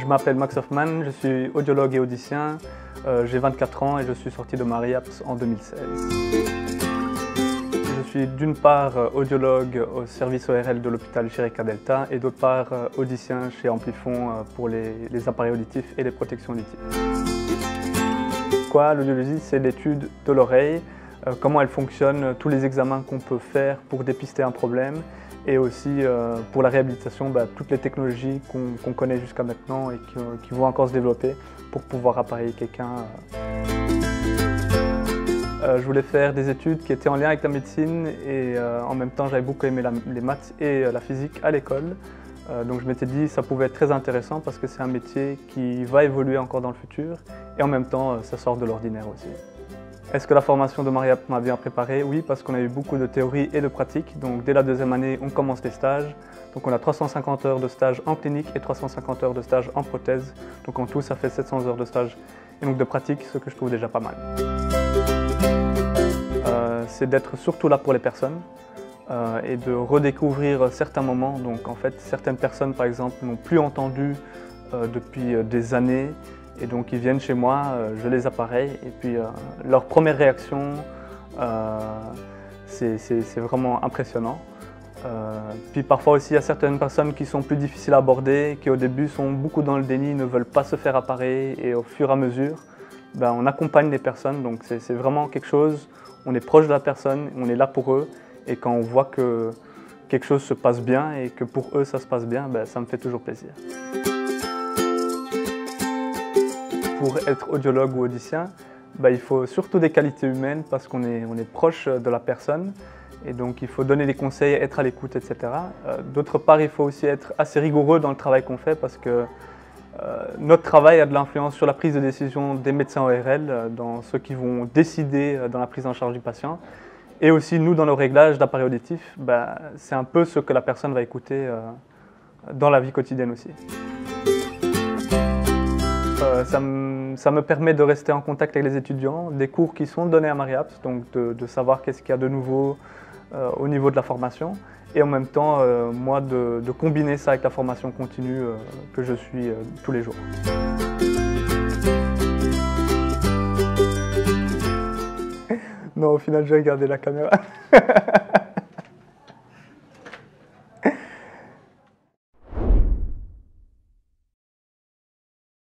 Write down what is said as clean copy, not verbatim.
m'appelle Max Hoffman, je suis audiologue et audicien, j'ai 24 ans et je suis sorti de Mariapps en 2016. Je suis d'une part audiologue au service ORL de l'hôpital Chirika Delta et d'autre part audicien chez Amplifon pour les appareils auditifs et les protections auditives. L'audiologie, c'est l'étude de l'oreille, comment elle fonctionne, tous les examens qu'on peut faire pour dépister un problème et aussi pour la réhabilitation, toutes les technologies qu'on connaît jusqu'à maintenant et qui vont encore se développer pour pouvoir appareiller quelqu'un. Je voulais faire des études qui étaient en lien avec la médecine et en même temps j'avais beaucoup aimé les maths et la physique à l'école. Donc je m'étais dit que ça pouvait être très intéressant parce que c'est un métier qui va évoluer encore dans le futur et en même temps ça sort de l'ordinaire aussi. Est-ce que la formation de Mariapps m'a bien préparé? Oui, parce qu'on a eu beaucoup de théorie et de pratique. Donc dès la deuxième année, on commence les stages. Donc on a 350 heures de stage en clinique et 350 heures de stage en prothèse. Donc en tout, ça fait 700 heures de stage et donc de pratique, ce que je trouve déjà pas mal. C'est d'être surtout là pour les personnes et de redécouvrir certains moments. Donc en fait, certaines personnes, par exemple, n'ont plus entendu depuis des années. Et donc ils viennent chez moi, je les appareille et puis leur première réaction, c'est vraiment impressionnant. Puis parfois aussi il y a certaines personnes qui sont plus difficiles à aborder, qui au début sont beaucoup dans le déni, ne veulent pas se faire appareiller et au fur et à mesure, on accompagne les personnes. Donc c'est vraiment quelque chose, on est proche de la personne, on est là pour eux et quand on voit que quelque chose se passe bien et que pour eux ça se passe bien, ça me fait toujours plaisir. Pour être audiologue ou audicien, il faut surtout des qualités humaines parce qu'on est proche de la personne et donc il faut donner des conseils, être à l'écoute, etc. D'autre part, il faut aussi être assez rigoureux dans le travail qu'on fait parce que notre travail a de l'influence sur la prise de décision des médecins ORL, dans ceux qui vont décider dans la prise en charge du patient. Et aussi nous, dans nos réglages d'appareils auditifs, c'est un peu ce que la personne va écouter dans la vie quotidienne aussi. Ça me permet de rester en contact avec les étudiants, des cours qui sont donnés à Mariapps, donc de savoir qu'est-ce qu'il y a de nouveau au niveau de la formation et en même temps, moi, de combiner ça avec la formation continue que je suis tous les jours. Non, au final, je vais regarder la caméra.